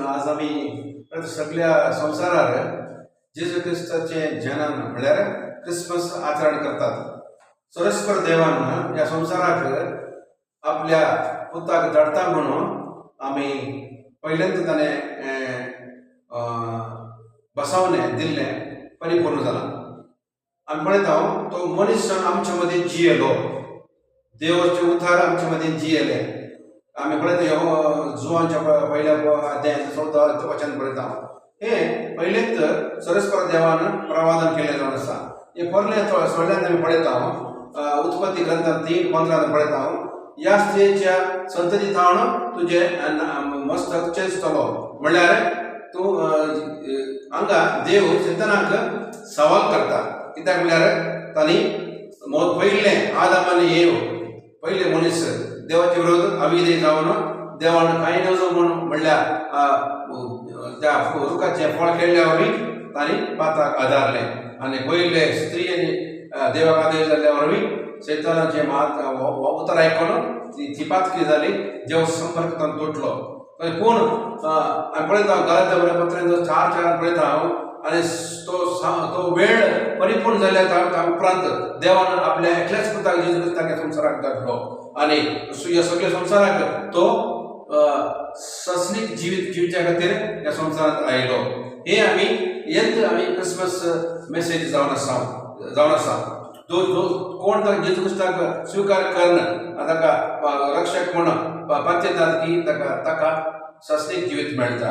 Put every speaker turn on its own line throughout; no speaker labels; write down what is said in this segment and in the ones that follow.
आज आम्ही सगळ्या संवसारार जेजू क्रिस्ताचे जनन म्हळ्यार क्रिसमस आचरण करतात। सरस्पर देवान या संवसाराक आपल्या पुताक धाडटा म्हणून आम्ही पहिल्यांदा ताणें बसवणें दिल्लें परिपूर्ण जालां। आमी पळयता तो मनीस आमचे मदीं जियेलो, देवाचे उद्धार आमचे मदीं जियेले। आमी पळयता जुवांच्या पहिल्या अध्यायात 14 वचन पळयता। हे पहिलेच सरस्पर देवान प्रवादन केलें जावन आसा। हे परले सोडल्यान आमी पळयता उत्पत्ती ग्रंथांत 3:15 पळयता या स्त्रीच्या संतती थावन तुझे मस्तक चेंजतलो। म्हळ्यार तूं हांगा देव चेतनाक सवाल करता, कित्याक म्हळ्यार तांणी पयले आदम आनी येव पयले मनीस देवाचे विरोध अविधेय जावन देवान कांय नजो म्हणल्यार त्या रुखाचे फळ केल्ल्या वरवीं तांणी पाताक आदारले आनी पयले स्त्री आनी देवाक आदेश जाल्ल्या वरवीं सैतानाचे उतर आयकून ती पातकी जाली, देव संपर्क तांकां तुटलो। पूण आमी पळयता गलात्या पत्रांत 4:4 पळयता आनी तो वेळ परिपूर्ण जाल्या उपरांत देवान आपल्या एकल्याच पुताक जेजू क्रिस्ताक संवसाराक धाडलो आनी ह्या सगळ्या संवसाराक तो सस्नीक जिवीत जिवच्या खातीर ह्या संवसारांत आयलो। हे आमी क्रिसमस मेसेज जावन आसा। कोण जेजू क्रिस्ताक स्वीकार करना ताका रक्षक म्हणून पातयतात की ताका सस्नीक जिवीत मेळटा।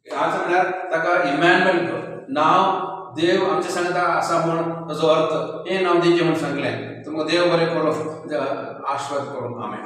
हाचो म्हळ्यार ताका इमॅन्युएल नांव देव आमचे सांगता आसा म्हूण ताजो अर्थ हे नांव दिवचें म्हूण सांगलें। तुमकां देव बरें करूं, आशिर्वाद करूं। आमेन।